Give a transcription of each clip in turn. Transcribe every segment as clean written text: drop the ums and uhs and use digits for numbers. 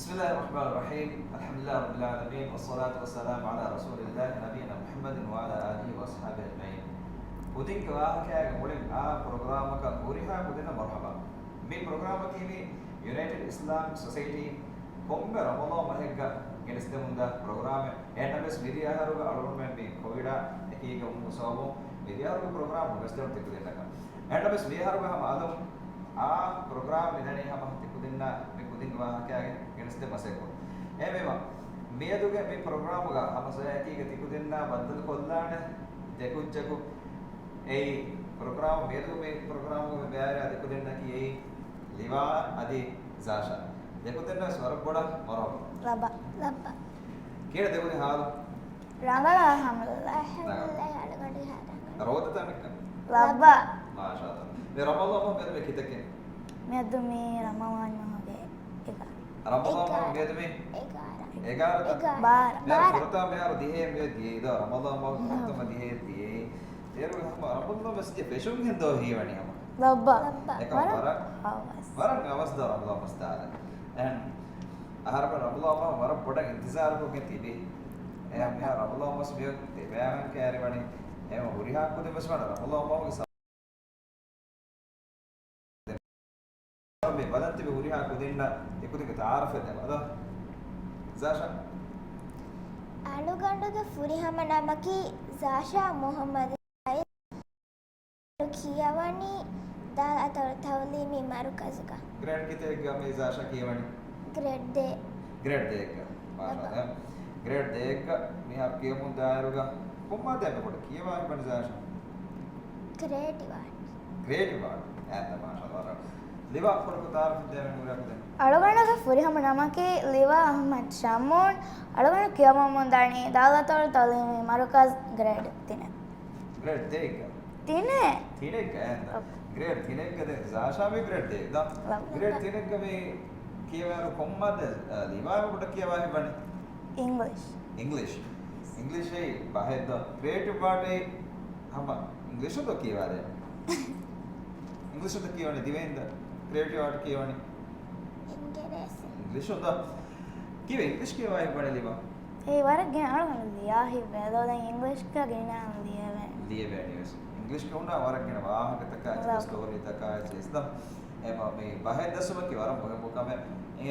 بسم الله الرحمن الرحيم الحمد لله رب العالمين والصلاة والسلام على رسول الله نبينا محمد وعلى آله وأصحابه أجمعين. Kudhinge Vaahaka මුලින් programme එක උරිහා කුදින මර්හබා. මේ ප්‍රෝග්‍රෑම් එකේ United Islamic Society කොම්බ රමදාන් මහෙග්ග ගෙනස්ද මුන්දා ප්‍රෝග්‍රෑම් එන්නබස් විදියා හරුග අලුමෙන් මේ කොවිඩ එකීක උමුසවෝ විදියා හරුග ප්‍රෝග්‍රෑම් ගස්තර තිකු දෙන්නක. එන්නබස් විදියා හරුග හම අදම් ප්‍රෝග්‍රෑම් විදනේ හම තිකු දෙන්න මේ Kudhinge Vaahaka ගෙනස්ද මසෙකෝ. එමෙම මේ දුගේ මේ ප්‍රෝග්‍රෑම් එක හම සයකීක තිකු දෙන්න බද්දල් කොල්ලාන දෙකුච්චකු ඒ ප්‍රෝග්‍රෑම් මේ ප්‍රෝග්‍රෑම් එක බෑර අදකු දෙන්න කී Livaa adi Zasha dekho denna swara boda maro labba kira dekone haalu rangala alhamdulillah alagadi hada roda tamikka labba masha Allah me ramadan mo me kitake me adumi ramadan mo ge eka ramadan mo me adumi 11 bar furta me yar dihe me dihe da ramadan mo furta me dihe dihe yeru ramadan mo sje peshun hendo hiwani ama labba eka warak avasda ramadan mastada and aharba ramadan warak boda intizar ko ke tibi e me ramadan mas me te bayan kare wani e uriha ko de baswana ramadan mo ke me balanti be uriha ko denna ekudike taaruf de ada Zasha aluganduge furihama namaki Zasha Mohamed Shaaiz kiyawani dal atar tawlimi markazuga grade kite ga me Zasha kiyawani grade 2 ka mashallah grade 2 ka me har kiyamun dairuga komma de me koda kiyawa ban Zasha grade 1 and mashallah Livaa ko taaruf de me mura ko de අලුගණක ෆුරිහම නමකේ Liaa Ahmed Shamoon අලුගණ කියමොන්දානි දාලතවල තලිමි මරුකස් grade 3 grade 3 ka තිනේ ka grade 3 ka de Zasha me grade 3 da grade 3 ka me kiyawa komma de Livaa ko kiyawa bani English e bahed da creative part e hama English to kiyawa de English to kiyawa ne Dhivehi creative art kiyawani English da kive English kiyawa bani Livaa ඒ වරක් ගෙන අලුගණ ලියා හිබ්බේ දෝදෙන් ඉංග්‍රීසි ka ගෙන Dhivehi news English ko na warak ගෙන Vaahaka taka story taka isda ema me bahed dasuma ki waram boka me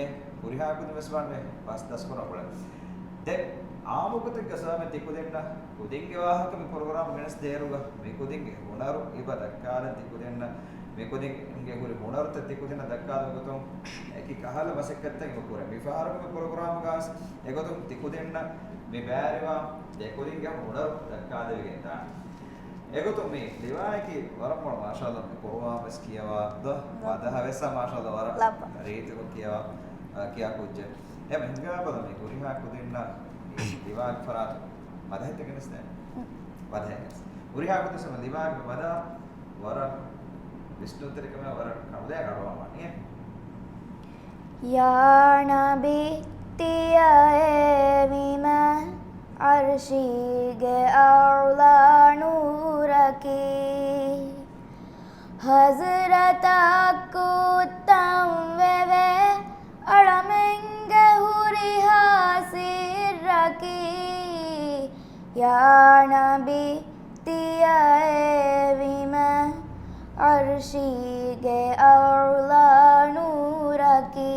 e uriha ku divaswanne pas das kora pole de ආමුකත ගසම තිකු දෙන්න Kudhinge Vaahaka me program genes deruga me Kudhinge honaru iba dakkala tiku denna me Kudhinge guri honaru tiku denna dakkala gotum eki kahala basekkatta me kore me faharu me program gas egotum tiku denna me bæriwa de Kudhinge honaru dakkala vegenda egotum me Livaa ki waram mashallah me korwa bes kiyawa da wadaha vesa mashallah wara reeti ko kiyawa kiya kujje em hinga bada me uriha ku denna Livaa farat madhe te genes ne madhe uriha ku desama Livaa ke mada wara Vishnu terikama wara kamdaya gadwa mani Ya Nabi tiya evima arshige aula nuraki hazrataku tamveve alamenge huriha sirraki Ya Nabi tiya evima arshige aula nuraki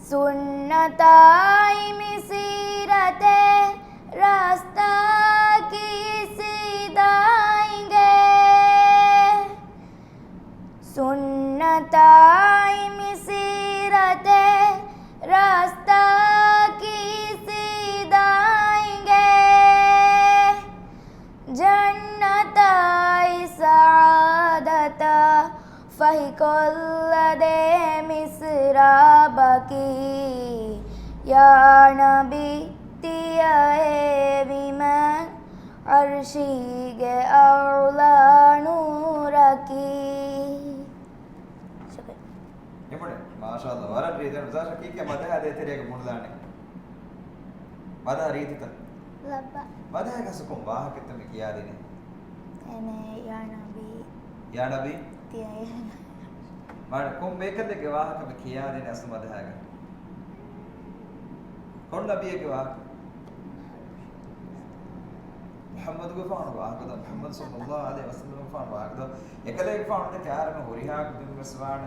sunnatai misirate rasta ki sidaenge sunnatai misirate rasta ki sidaenge jannatai saadata fahi kollade misrabaki Ya Nabi tiya evima arshige aula nuraki එපොඩ මාෂාල්ලා වරක් රීතන Zasha කීක මදහ දෙතරේක මුණලානේ මදහ රීතිත labba මදහ ගසකොම් වාහකෙත මේ කියා දෙන්නේ එනේ Ya Nabi යා නබි tiya ಮಾಡ ಕೊಂಬೇಕಲ್ಲಿಗೆ ವಾಹಕ ಕಿಯಾದಿನ ಅಸುಮದ ಹಾಗ ಕೊಂಡ ನಬಿಯಗೆ ವಾಹಕ محمد غفان واحد محمد صلى الله عليه وسلم غفان واحد එකලේ غفان දෙක ආරම හොරිහාක් දුන්නස්වාන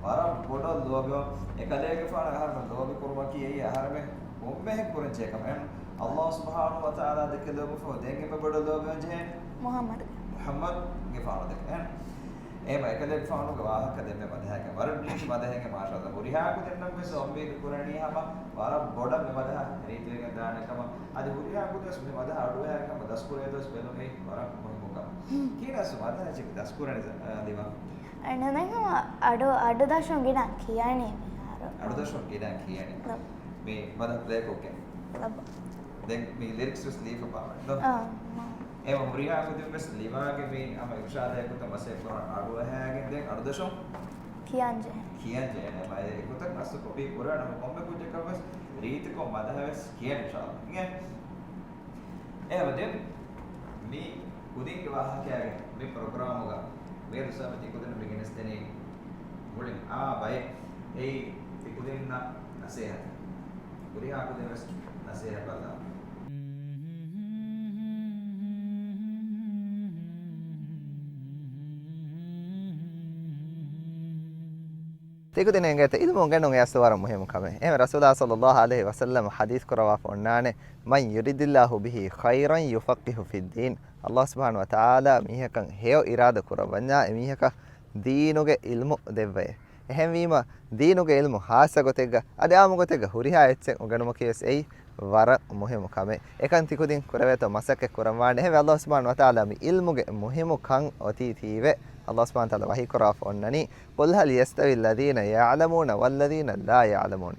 වරම් පොඩ ලෝබය එකලේ غفان ආරම ලෝබි කරවා කීයේ ආරම ඔම්මෙ කුරංචේ කමෙන් අල්ලාහ් සුබ්හානහු වතාලා දෙක ලෝබ ෆෝ දෙක බඩ ලෝබය ජේ මොහම්මද් غفان දෙක එහෙම එකලේ غفان ගවාහක දෙන්න මදහක වරම් නීති මදහක මාෂාල්ලාහ් හොරිහාක් දෙන්නම් මෙස ඔම්බේ කුරණියම වරම් බොඩ මෙමදහ රීතියෙන් දානකම අද හොරිහාක් දෙස් මෙමදහ අඩුවයකම දස්කුරේ දස් බෙලුනේ වරම් මොකක් කීනස් මදහ චික දස්කුරනේ දිවා අනනම අඩ දශම ගිණක් කියන්නේ අඩ දශම ගිණක් කියන්නේ මේ මද ප්ලේ කොකේ දැන් මේ ලිරික්ස් විස් ලීෆ් පාවඩ ඒ හොරිහාක් දෙස් ලිවාගේ මේ අම ඉර්ෂාදයක තමසේ කරන අඩුවයකින් දැන් අඩ දශම කියන්නේ නෑ ඒකත් නැස්ස කොපි කරාම කොම්බ කුජකවස් රීතිකෝ මදහවස් කියන ඉන්ෂාල්ලා නේද එහෙනම් මේ කුදින්ගේ වාහකයාගේ මේ ප්‍රෝග්‍රෑම් එක මේ රුසාමති කුදින බිග්නස් තනේ මුලින් බය ඒ කුදින්න නසෙහ කුරියා කුදිනස් නසෙහ බලලා تيكو دين انگت ilmu gannon yaswara muhim kame em rasulullah sallallahu alaihi wasallam hadith kurawa fonnane man yuridillahu bihi khairan yufaqihu fid din allah subhanahu wa taala mihakan heo irada kurawanya emihaka deenuge ilmu devve ehem wima deenuge ilmu hasagotega adamugotega huriha etsen uganuma kiyes ei wara muhim kame ekan tikudin kuraweto masake kurawane ehem allah subhanahu wa taala mi ilmuge muhimu kan oti thive الله سبحانه وتعالى وحي كراف أنني قل هل يستوي الذين يعلمون والذين لا يعلمون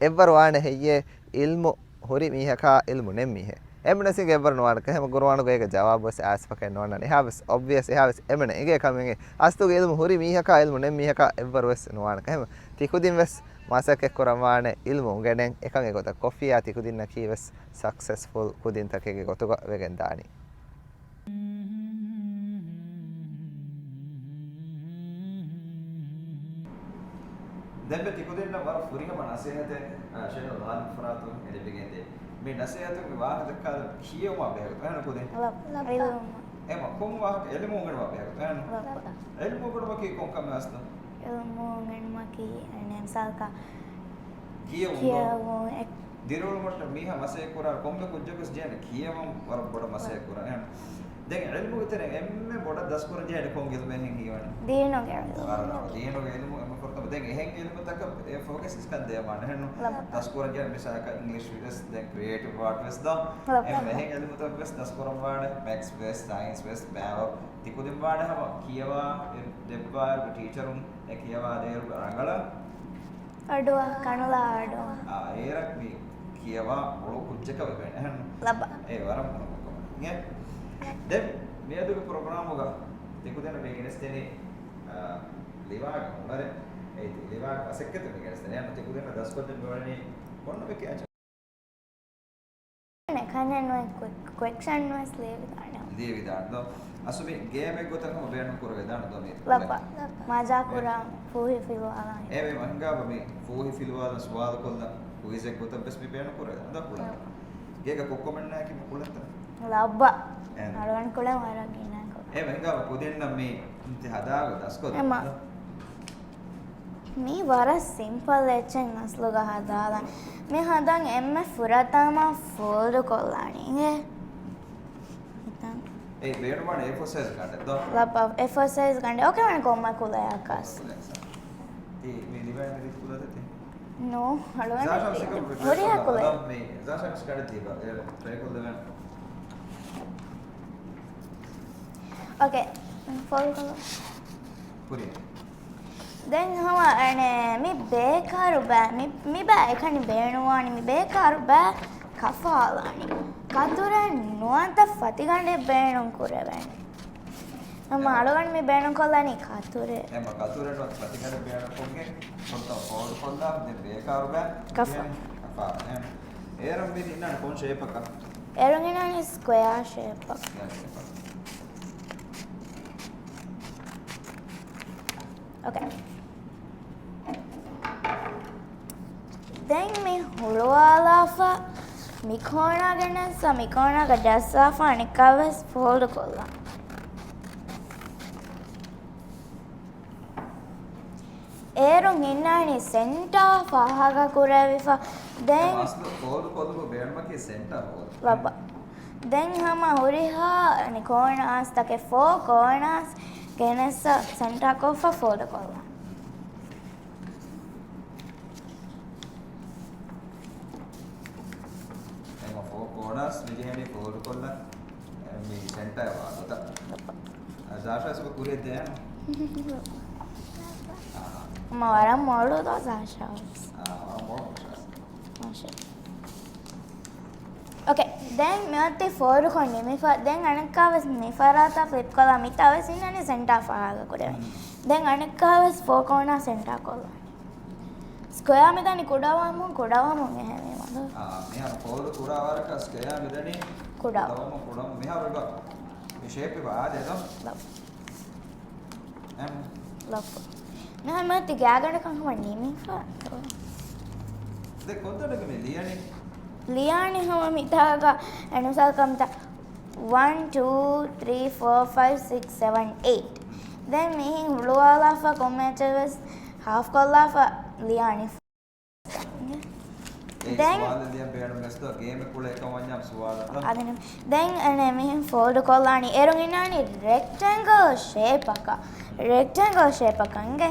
إبر وانا هي علم هوري ميها كا علم نميه එමන සිං එවර නෝන කහෙම ගුරුවාන ගේක ජවාබ වස් ආස්පක නෝන නේ හවස් ඔබ්වියස් හවස් එමන එගේ කමෙන් අස්තු ගේ ඉල්මු හුරි මීහක ඉල්මු නෙම් මීහක එවර වස් නෝන කහෙම තිකුදින් වස් මාසක කරමාන ඉල්මු ගෙනෙන් එකන් එගොත කොෆියා තිකුදින් නකීවස් successful කුදින් තකේගේ ගොතුග වෙගෙන් දානි දැන් තිකුදින්න වර ෆුරිගම නසීහත ෂේඛ් ගාලිබ් ෆරාතු එලිබෙගෙන්දේ මේ නසීහත විවාහ දක්කා කියවම බෑ ගන්න කොදේ එම කොම් වාහ එලිමු ගන්න බෑ ගන්න එලිමු ගන්න මකී කොම් කම අස්ත එලිමු ගන්න මකී නෙම් සල්කා කියවම දිරෝල මට මීහා මසේ කුරා කොම්බ කුජ්ජකස් ජයන කියවම වර බොඩ මසේ කුරා යන දැන් එලිමු විතර එම්මේ බොඩ දස් කුර ජයන කොම් ගෙල් මෙහෙන් කියවන දීනෝ ගන්න දීනෝ එලිමු දැන් එහෙන් එලිමු තක ඒ ફોකස් ඉස්කන් දෙය මන හෙන්නු දස් කුර ජයන මිසාක ඉංග්‍රීසි විදස් දැන් ක්‍රියේටිව් ආර්ට් වෙස් දා එහෙන් එලිමු තක වෙස් දස් කුර වාඩ මැක්ස් වෙස් සයන්ස් වෙස් බෑව තිකුදින් වාඩ හම කියවා දෙබ්බා ටීචරුන් ඒ කියවා දේරු රංගල අඩුව කනුලා අඩුව ඒරක් මේ කියවා ඔලු කුච්චක වෙන්නේ එහෙන් ලබ ඒ වරම් මොකක්ද නේ දැන් මේ අද ප්‍රෝග්‍රෑම් එක තිකුදෙන මේ ගෙනස්තේනේ ලිවා උඹරේ ඒ ලිවා අසෙක්කත මේ ගෙනස්තේනේ යන තිකුදෙන 10 කොටෙන් බවනේ කොන්න මේ කියච නේ කන්නේ නොයි ක්වෙක්ෂන් නොයි ලේවි දාන්න අසුමි ගේම් එක ගොතම බෑන කරගෙන දාන්න දෝ මේ ලබ මාජා කුරා ෆෝහි ෆිලවාලා ඒ මේ මංගාව මේ ෆෝහි ෆිලවාලා සවාල් කොල්ල කුයිස් එක ගොතම බස් මේ බෑන කරගෙන දාන්න පුළා ගේක කොක්කොමෙන් නැහැ කි පුළත් ලබ අරවන් කොළ වරගෙන ඒ මංගාව පොදෙන්න මේ ඉති හදාග දස්කොත් මේ වර සිම්පල් එච්චෙන් අස්ලුග හදාලා මේ හදන් එම්ම ෆුරතම ෆෝල්ඩ් කොල්ලානේ ඒ බේරමන A4 size ගන්න දෝ ලබ A4 size ගන්න ඕකේ මම කොම්ම කුලයක් අස් ඒ මේ ලිවා මේ කුලද තේ නෝ හලවන්නේ Zasha හොරියා කුලේ මේ Zasha ස්කඩ තියලා ඒ ට්‍රයි කොල්ද ගන්න ඕකේ ෆෝල්ඩ් කොල්ලා පුරිය දැන් හම අනේ මේ බේකාරු බෑ මේ බෑ එකනි බේනුවානි මේ බේකාරු බෑ කෆාලානි කතුරන් නොන්ත ෆතිගන්නේ බේනුම් කුරවන්නේ ನಮ್ಮ ಅಳವನ್ ಮೇ ಬೇಣ ಕೊಲ್ಲಾನಿ ಕಾತುರೆ ಎಮ್ಮ ಕಾತುರೆ ನ ಫತಿಗಡೆ ಬೇಣ ಕೊಗ್ಗೆ ಸ್ವಲ್ಪ ಫೋಡ್ ಕೊಲ್ಲ ದೆ ಬೇಕಾರು ಬಾ ಕಫ ಕಫ ಏರಂ ಬಿ ನಿನ್ನ ಕೋನ್ ಶೇಪ್ ಅಕ್ಕ ಏರಂಗಿನ ಸ್ಕ್ವೇರ್ ಶೇಪ್ ಓಕೆ ෆා මිකෝනාගෙන මිකෝනාග ජස්සාෆා අනිකවස් ෆෝල්ඩ් කොල්ලා ඒරුන් ඉන්නානි සෙන්ටර් ෆාහාග කුරවිෆා දැන් අස්ල ෆෝල්ඩ් කොල්ලු බේන්මකේ සෙන්ටර් හොල් ලබ්බා දැන් හම හුරිහා අනි කෝනාස් තකේ ෆෝ කෝනාස් ගෙනස සෙන්ටර් කොෆා ෆෝල්ඩ් කොල්ලා कोणास विजयने फोल्ड कोल्ला मी सेंटर वाला Zasha is पूरे दे मारा मोड़ो तो Zasha okay then me four konni me then anakka was me farata flip kola mita was inane center faga kore then anakka was four corner center kola square medani kodawamo ehme madu me four kura waraka square medani kodawamo me haruga me shape ba ade do love me mati gagana kanwa nimi fa de kontadaka me liyani Liaa hama mitaga anusal kamta 1 2 3 4 5 6 7 8 then me luala fa commentaries half kolla fa Liaa then suwala diya beenu mesto game kula ekawanyam suwala adene then ane me fold kolla ani erun inani rectangle shape aka nge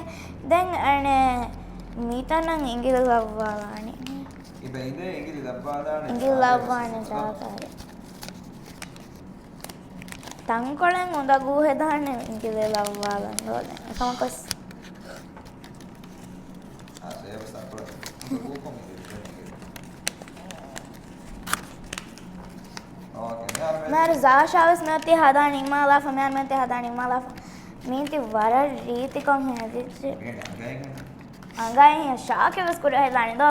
then ane mitanan ingil lavvala ani ibe inde ingil labbaadane ingil lavwane saakare tankolen undagu hedane ingil lavvala ngole samakos save sakura undagu kom okay mer Zasha was meti hadani mala fa mer meti hadani mala meti vara riti kon hediche angai shaake was kore helani do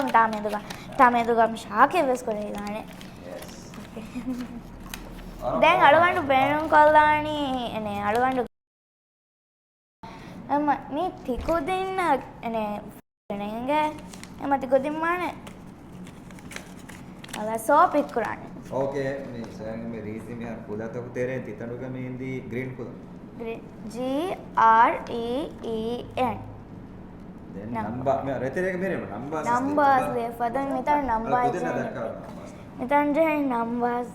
tameduga shaake was kore helani then alugandu benun kollani ene alugandu amma me tikudinna ene nenge amma tikudimane ala so pikkurani okay me sayang me reason me kula to tere titanuga me indi green kula GREEN then number me reterega mere numbers le fadan metan numbers metan je numbers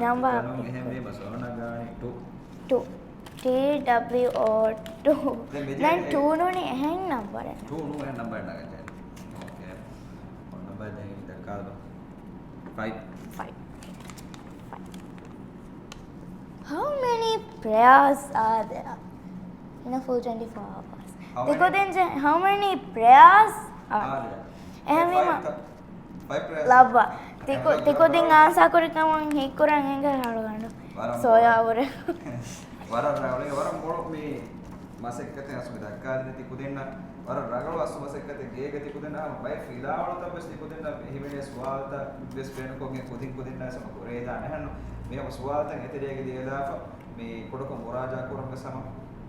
number me basona gani 2 TWO2 then 2 no ni hen number 2 no hen number naga okay on number then dakka 5 How many prayers are there in a full 24 hours? How many prayers are there? Five prayers. Lava. Tiko ding asa kuri kamang hikurang enga halugandu. Soya ure. Vara ragale vara molo me masekkate asumida akkadine tikudenna vara ragalu asu masekkate geege tikudenna bay filawala tabes tikudenna himene swalta bes pen koge kudinna sama koreda nehanno me swalta eterege dielafa me kodoko muraja kuranga sama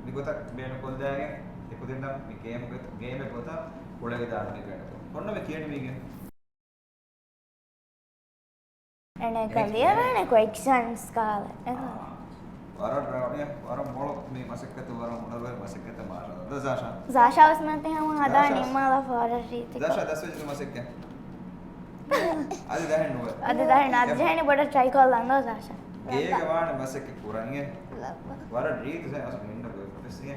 migota beno koldage tikudenna me game gota kolege daanne beno onna me kiyani mege ene kaliya vene questions kala vara molo me masekkate vara munarver masekkate maara da Zasha was mate hama hadani mala fara riti Zasha 10 වජේ masekke adi dahen nuwa adi jehani boda try kollando Zasha geege waane masekke kurange vara riti se asu minna go pesiye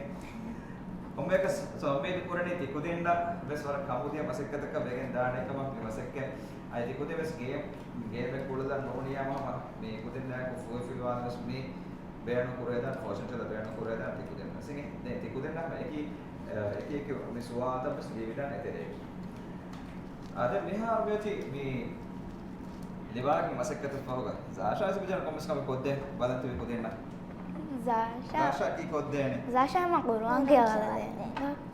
ommeka so me kurani tikudenna bes vara kamudiya masekkataka vegen daane ekama me masekke ai tikude bes game kulada noniyama me kudenna ko fulfill me beanu kureda fortune da beanu kureda tikudenna singe de tikudenna eki me suwada bes dividan etere ade meha veti me Livaa ki masakkatu fahoga Zasha is bijan komis kam kodde badantu kodenna Zasha ki koddene Zasha ma Quran ke wala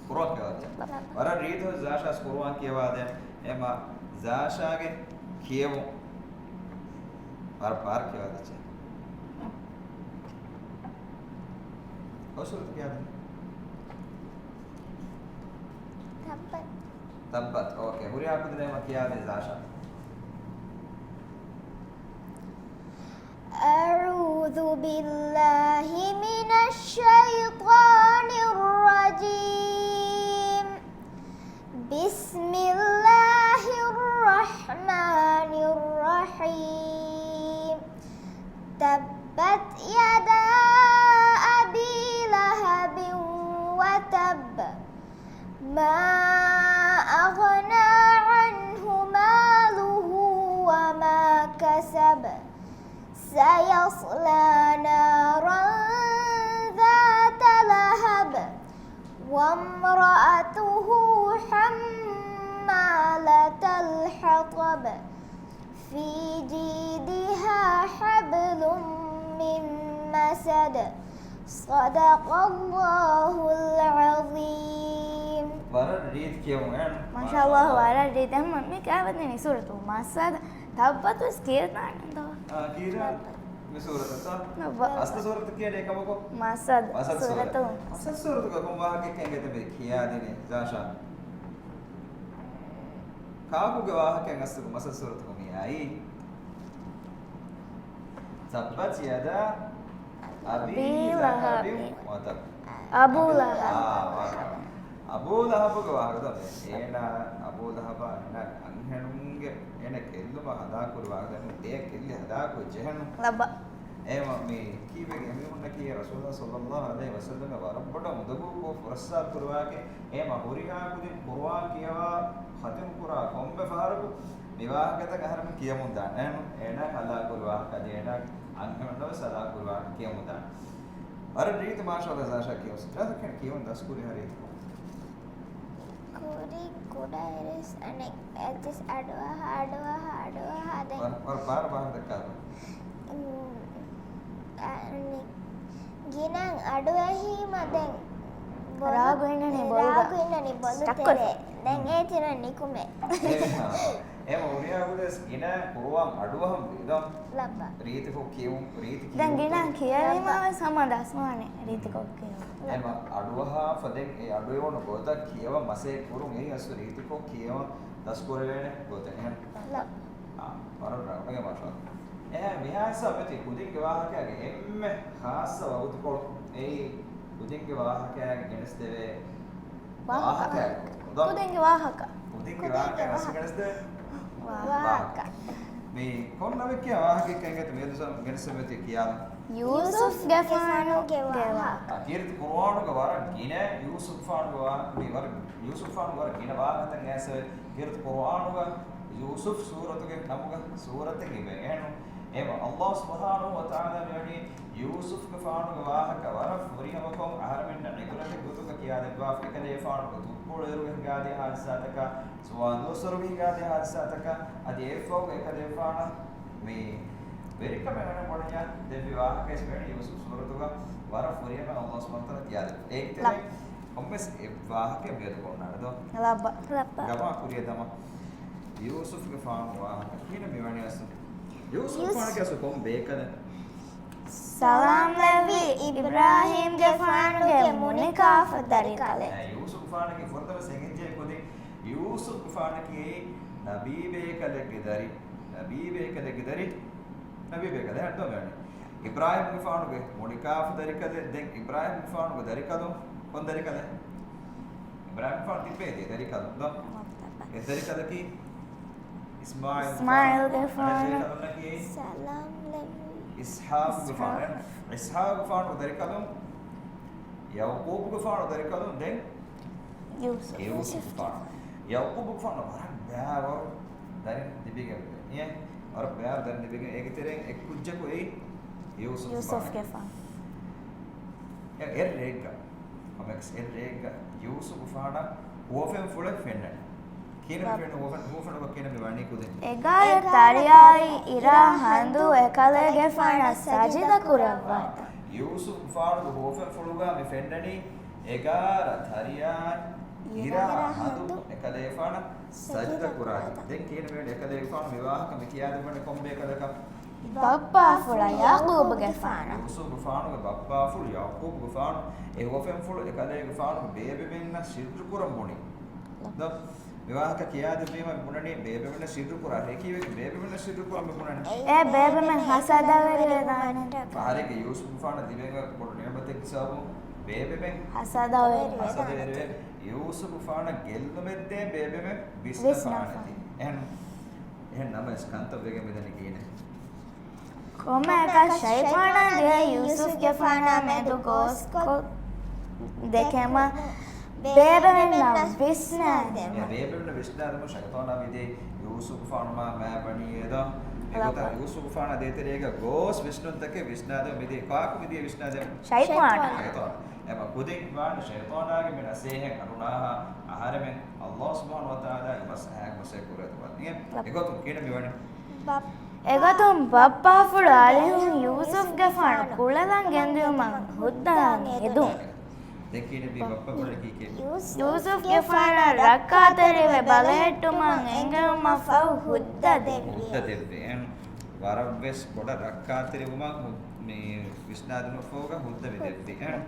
Quran ke wala vara reetho Zasha Quran ke wala ema Zasha ge kiyevu par ke wala che Osul kya Tabbat okay huriya kudne ma kya de Zasha أعوذ بالله من الشيطان الرجيم بسم الله الرحمن الرحيم تبت يدا أبي لهب وتب ما أغنى عنه ماله وما كسب سيصلى نارا ذات لهب وامرأته حمالة الحطب في جيدها حبل من مسد صدق الله العظيم. වර රීත් කියමු ඈ. මාෂාඅල්ලාහ් වර රීත් එහෙනම් මේ කාවදනේ නේ සූරතු මසද තබ්බත් වස් කියනනද කීරා මේ සූරත නබ අස්ත සූරත කියන්නේ කමකෝ මසද මසද සූරතු මසද සූරත කොම් වාහකේ කෙන්ගෙත මේ කියාදෙනේ ජාෂා කාකුගේ වාහකෙන් අස්ත මසද සූරත කොමියයි සබ්බත් යදා අබී ලහබ් වතබ් අබූ ලහබ් අබූ ලහබ්ගේ වාහක තමයි එන අබූ ලහබ අන්හනුන්ගේ එන කෙල්ලම හදාකුරු වාහක දැන් දෙය කෙල්ල හදාකුරු ජහනු ලබ එම මේ කීවේ එමුන්න කී රසූලුල්ලාහ සල්ලල්ලාහු අලයිහි වසල්ලම වරබ්බඩ මුදබු කෝ ෆරස්සා කුරවාගේ එම හොරිහා කුදි කුරවා කියවා ඛතම් කුරා කොම්බ ෆාරකු විවාහගත ගහරම කියමුන් දාන එන හදාකුරු වාහක දෙන අන්හනුන්ව සදාකුරු වාහක කියමුන් දාන අර රීත මාෂාල්ලාහ් ज़ाशा කියවස් දාක කියමුන් දස්කුරි හරියට Kuri kuda iris anek etis aduah deh. Par bahar dekat. Anek ginang aduahi madeng. Ragu ini bolga. Ragu ini bolga Takut. tere. Deng tina nikume. එම උරියාවුදස් ගින පුරවම් අඩුවහම් ඉදම් Lapa. රීතිකෝ කියවුම් රීති දැන් ගෙනන් කියවීම සමදස්මානේ රීතිකොක් කියනවා එම අඩුවහා ෆදෙන් ඒ අඩුවේ වුණ ගොත කියව මසේ කුරුම් ඒ අසු රීතිකෝ කියව දස්කොර වෙන ගොත එහෙනම් Lapa. වරරගේ මාෂා මිහාස අපති කුදින්ගේ වාහකයාගේ එම්මෙ ખાસ වවුතුකො ඒ කුදින්ගේ වාහකයාගේ ගෙනස් දෙවේ වාහකයා කුදින්ගේ වාහක කුදින්ගේ වාහකයා අසගෙනස්ද වාහක මේ කොන්නවෙ කියා වාහකෙක් කෙනෙක් මේ දුසම් ගෙනසෙමෙති කියලා යූසුෆ් ගෆානුගේ වාහක කීර්ති කුර්ආනුගේ වර ගින යූසුෆ් ෆානුගේ වාහක මේ වර යූසුෆ් ෆානුගේ වර ගින වාහකෙන් ඇස කීර්ති කුර්ආනුගේ යූසුෆ් සූරතුගේ නමුගේ සූරතේ ඉබේ එනු එව අල්ලාහ් සුබ්හානහු වතාලා මෙවැනි යූසුෆ් ගෆානුගේ වාහක වර ෆුරිහමකොම් ආහරෙන්න නිකුලට ගුතුක කියා දෙවා ෆිකලේ ෆානුගේ තුප්පොළේරුගෙන් ගාදී හාදිසාතක සුවාදෝසරුගෙන් ගාදී හාදිසාතක අදී එෆෝ එකදේ ෆාන මේ වෙරිකම වෙන මොණියා දෙවි වාහකෙස් වෙන යූසුෆ් සූරතුගේ වර ෆුරිහම අල්ලාහ් සුබ්හානහු වතාලා කියා දෙ ඒකතේ ඔම්මස් ඒ වාහකෙ බෙද කොන්නඩ ලබ ගම කුරිය තම යූසුෆ් ගෆාන් වාහක කින මෙවැනි අසු යූසුෆ් ෆානගේ අසු කොම් බේකද සලාම් ලැබි ඉබ්‍රාහීම් ගෆානුගේ මුනිකාෆ දරිකලේ යූසුෆ් ෆානගේ ෆොර්තව සෙන්ජේ කොදි යූසුෆ් ෆානගේ නබී බේකලගේ දරි නබී බේකලේ හට්ටෝ ගන්නේ ඉබ්‍රාහීම් ගෆානුගේ මුනිකාෆ දරිකලේ දැන් ඉබ්‍රාහීම් ගෆානුගේ දරිකලෝ කොන් දරිකලේ ඉබ්‍රාහීම් ෆාන තිබේ දරිකලෝ දෝ ඒ දරිකලකි ඉස්මායිල් ගෆාන Salam lagi. إسحاق غفارن إسحاق غفارن ودريكالهم يعقوب غفارن ودريكالهم دين يوسف غفارن يعقوب غفارن ورا بيار دارين دبيجة إيه ورا بيار دارين دبيجة إيه كتيرين إيه كوجة كوي يوسف ගෆාන الرجع أمكس الرجع يوسف غفارن هو فين فلك فين كينا فين هو فين وكينا بيواني كودين එගාය තරියායි ඉරා හඳු එකලේ ගෆාන සජිද කුරවා යූසුෆ් ෆාරද හෝෆෙන් ෆුලුගා මේ ෆෙන්නනි එගාර තරියා ඉරා හඳු එකලේ ෆාන සජිද කුරා දැන් කියන මේ එකලේ ෆාන විවාහක මේ කියා දෙන්නේ කොම්බේ කලක බප්පා ෆුලා යාකූබ් ගෆාන යූසුෆ් ෆානුගේ බප්පා ෆුල් යාකූබ් ෆාන ඒ හෝෆෙන් ෆුල් එකලේ ෆාන බේබෙ මෙන්න සිද්දු කුරම් බොනි ද විවාහක කියාද මේම මුණනේ බේබෙමන සිරු පුරා රේකීවේ බේබෙමන සිරු පුරා මුණනේ ඒ බේබෙමන් හසදාවරේ දානට පාරේක යූසුෆ් ෆාන දිවෙක පොඩ නියමතේ කිසාවු බේබෙමෙන් හසදාවරේ යූසුෆ් ෆාන ගෙල්ලුමෙද්දේ බේබෙමෙන් විස්නෆානති එහෙන් නම ස්කන්ත වෙගෙ මෙදන කියන්නේ කොමක ෂයිතානා දේ යූසුෆ් ගෙෆානා මෙදු ගෝස් කො දෙකම බේබෙමෙන් විස්නාදෙම බේබෙමෙන් විස්නාදෙම ෂයිතානා විදේ යූසුෆ් ෆානමා මෑබණියේදා ඒකත යූසුෆ් ෆාන දේතරේක ගෝස් විස්නුන්තකේ විස්නාදෙම මිදේ කාක මිදේ විස්නාදෙම ෂයිතානා එම කුදින් වාන ෂයිතානාගේ මෙන සේහෙන් අරුණාහ ආහාරෙන් අල්ලාහ් සුබ්හානහු වතාලා ඉමස් ආක් මොසේ කුරේතවත් නිය ඒකතු කියන මෙවනේ එගතුම් බප්පා ෆුඩ අලිහුන් යූසුෆ් ගෙෆාන කුලලන් ගෙන්දියුම හුද්දාන් එදුම් දෙකින බි බප්පා ෆුඩ කීකේ යූසුෆ් ගෙෆාන රක්කාතරේ බලහෙට්ටුමන් එංගම ෆව් හුද්දා දෙවි එන් වරබ්බස් පොඩ රක්කාතරේ උමක් මේ විස්නාදන ෆෝග හුද්ද වෙදෙtti එන්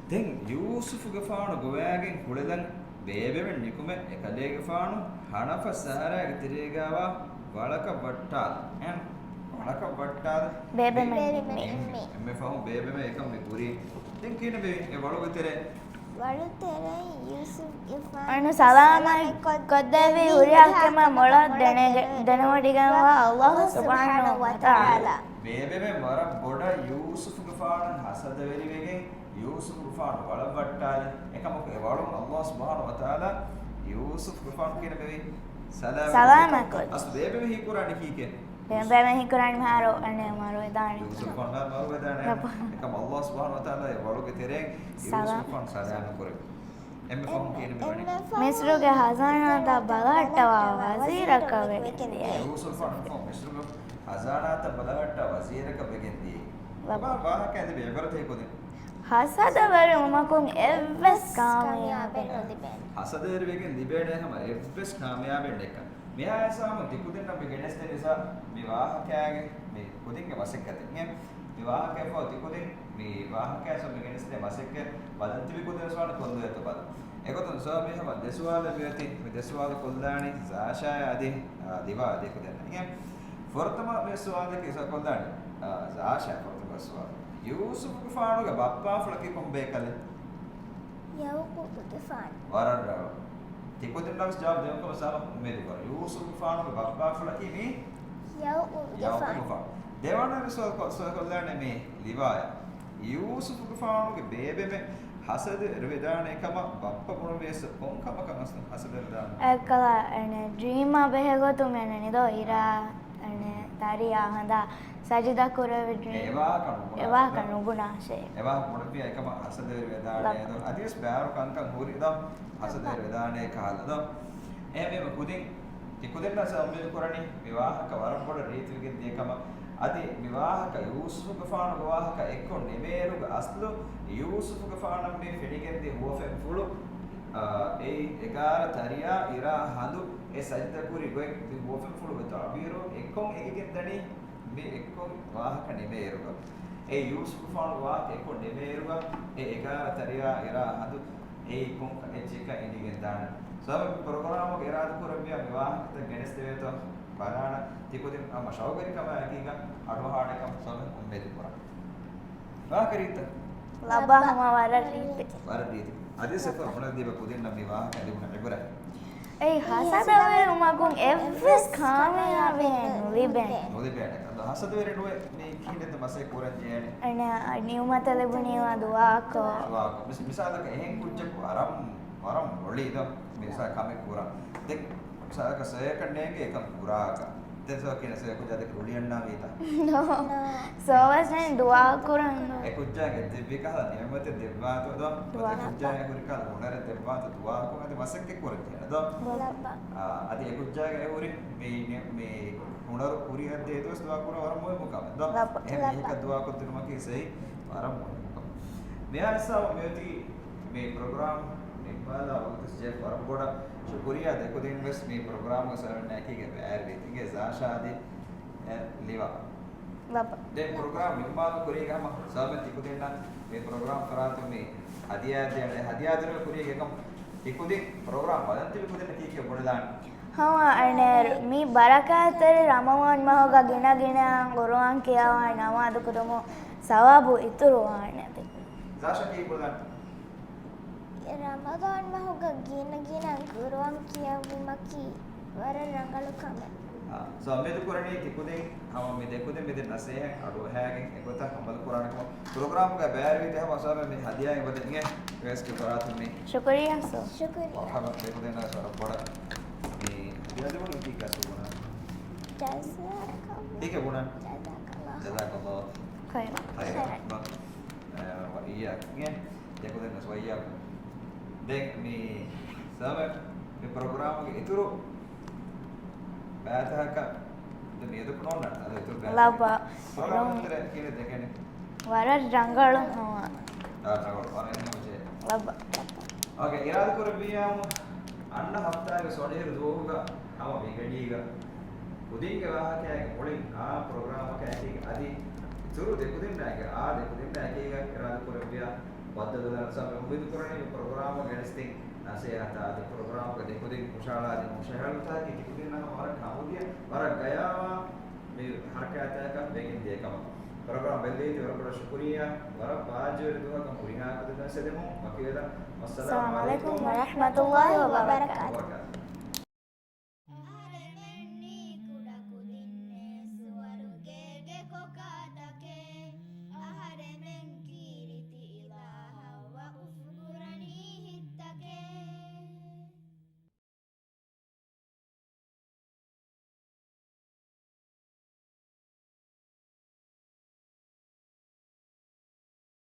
දැන් යූසුෆ් ගෙෆාන ගෝයාගෙන් කුලලන් බේබෙමෙන් නිකුම එකලේ ගෙෆාන හනෆ සහරාගේ තිරේගාවා වලක වට්ටාද එන් වලක වට්ටාද බේබෙමෙන් එම්මේ ෆහම් බේබෙමෙ එකම මේ පුරි දැන් කියන මේ ඒ වලක තිරේ යූසුෆ් ගෙෆාන අනු සලාමයි කොද්දේවි උරියක්කම මොළ දෙනවටිගවා අල්ලාහ් සුබ්හානහු වතාලා බේබෙමෙ වර බොඩ යූසුෆ් ගෙෆාන හසද වෙරිවෙගෙන් යූසුෆ් ගෙෆාන වල වට්ටාද එකම ඒ වලු අල්ලාහ් සුබ්හානහු වතාලා යූසුෆ් ගෙෆාන කියන බෙවි සලාමකත් අස් බේබෙමෙ හි කුරානි කීකේ බේබෙමෙ හි කුරානි මාරෝ අනේ මාරෝ දානි යූසුෆ් ෆාන මාරෝ දානි එකම අල්ලාහ් සුබ්හානහු වතාලා ඒ වලුගේ තෙරෙන් යූසුෆ් ෆාන සලාම කරේ එම්මෙ ෆෝම් කියන මෙවනේ මිස්රුගේ හසානාත බලට්ටවා වසීරක වෙකදී යූසුෆ් ෆාන ෆෝම් මිස්රුගේ හසානාත බලට්ට වසීරක වෙකදී ලබා වාහකද බේබරතේ කොදේ හසදවර උමකුන් එවස් කාමයාබෙන් නොදිබෙන් හසදවර වෙගෙන් දිබේනේ හැම එවස් කාමයාබෙන් එක මෙහා ඇසාම තිකු දෙන්න අපි ගෙනස් දෙන නිසා මේ වාහකයාගේ මේ කුදින්ගේ වසෙක් ඇතේ මේ වාහකයා ෆෝ තිකු දෙන්න මේ වාහකයා සම ගෙනස් දෙන වසෙක් බදන්ති විකු දෙන සවාන කොන්ද යත බද ඒකතන සෝමේ හැම දෙසවාල වියති මේ දෙසවාල කොල්දානි සාෂාය ආදී දිවා ආදී කොදෙන්න නේ ෆොර්තම මේ සවාලේ කිස කොල්දානි සාෂා ෆොර්තම සවාල යූසුෆ් ගෙෆානුගේ බප්පා ෆලකේ කොම්බේ කලේ යවුකු ගෙෆාන වරර තිකු දෙන්නස් ජවාබ දෙන්නකම සාම උමේද කර යූසුෆ් ගෙෆානුගේ බප්පා ෆලකේ මේ යවුකු ගෙෆාන දෙවන විසල් කොල්ලානේ මේ ලිවාය යූසුෆ් ගෙෆානුගේ බේබෙමෙ හසද රවිදාන එකම බප්ප මොන වේස කොන්කම කමස් හසද රවිදාන එකලා එනේ ඩ්‍රීම් බෙහෙගොතු මෙන්න නිදෝ ඉරා එනේ තරියා හඳා සජිදා කරව ඩ්‍රීම් ඒවා කනු ගුණාශේ ඒවා මොන පිය එකම හසද රවිදාන නේද අදිස් බෑරු කන්කම් හුරිදා හසද රවිදානේ කාලද එමෙම කුදින් තිකුදෙන්න සම්මෙල් කරණි විවාහක වරම්පොඩ රීතිවිගෙන් දෙකම අදි විවාහක යූසුෆ් ගෙෆාන විවාහක එක්ක නෙමේරුග අස්ලු යූසුෆ් ගෙෆාන මේ ෆෙඩිගෙන්දී හුවෆෙන් ෆුළු ඒ 11 තරියා ඉරා හඳු ඒ සජිත කුරි ගොයි හුවෆෙන් ෆුළු බතාබීරෝ එක්කොන් එකකින් දණි මේ එක්කොන් විවාහක නෙමේරුග ඒ යූසුෆ් ගෙෆාන විවාහක එක්ක නෙමේරුග ඒ 11 තරියා ඉරා හඳු ඒ කොන් එච්චක ඉදිගෙන් දාන සබ ප්‍රෝග්‍රෑම් එක ඉරාද කරමිය විවාහකට ගෙනස් දෙවේතෝ බාරාණ තිකුදින් අම ශෞගරි කම ඇකීග අඩවහාඩ එකම සොම උම්මෙද පුරා වාකරීත ලබහම වරදීති අදිසක මොන දීව කුදින් නම් විවාහ කැදුන ඉබර ඒ හසදවර උමකුන් එවස් කාමයාබෙන් ලිබෙන් නොදිබේට හසදවර නුවේ මේ කීනෙත මසේ කුරන් ජේනේ අනේ නියමත ලැබුණේවා දුවාකෝ මිසාලක එහෙන් කුච්චක වරම් ඔලිද මිසා කම කුරා දෙක් misalnya saya kan nenge kan kurang Tenso kena saya aku jadi kuliah navita. No. So was nen dua kurang. Aku jangan jadi kalau ni memang tu deba tu dah. Aku jangan aku kalau orang ada deba tu dua aku nanti masuk ke kurang je. Dah. Adi aku jangan aku me orang kuliah deh tu dua kurang orang mau muka. Dah. Ini kan dua aku terima kasih orang mau muka. Biasa me program Nepal waktu sejak orang bodoh. शुक्रिया देखो दिन बस मी programme को sir ने की के बैर देती के ज़ाशा आदि लिवा दे प्रोग्राम निम्माल करेगा हम सब देखो दिन ना ये प्रोग्राम करा तो मैं हदिया दे कुरिया के कम ikudin program wadanti ikudin kike bodalan हाँ अने मी बरकातर रमवान महोगा गिना गिना गुरुआन किया वा नवाद कुदमो सवाबु इतुरु आने Zasha ki bodalan Ramadan mahuga gina gina guruan kia maki wara rangalu kame. so amedu kurani ikudin hama me dekudin me den nase hai adu hagen ekota amal kurani ko program ka bayar vi te hama sabe me hadiya e bodan nge wes ke barat me शुक्रिया सो Shukriya. hama dekudin na sara boda me hadiya de bodan ki ka so bona Jazakallah. ठीक है बोना Jazakallah. jazakallah खैर khairan bang wa iya nge dekudin na so iya dek me sabe me program ke ituru bayataka de me edu kunonna adu ituru लबा program tere kile dekene वर रंगळु हाँ nagor parenne mujhe लबा okay iradu korbiyamu anna haftaage sodiru doga ama vigadiga Kudhinge Vaahaka molin aa program එක ඇති අදි ඉතුරු දෙකුදින් නැග aa දෙකුදින් නැග එක iradu korbiya බද්දද දරසම උඹිදු කරන්නේ program එක ගැනස්තින් nasihat adi program එක දෙකුදින් කුෂාලා adi මුෂහල්තා කි දෙකුදින් නම් වර කවුදිය වර ගයාවා මේ හරකයතක බෙගින් දෙකම program බෙල්ලේදී වර शुक्रिया වර පාජවර දුවක මුරිහා කද දැසෙදමු මකියලා अस्सलाम वालेकुम व रहमतुल्लाहि व बरकातुहू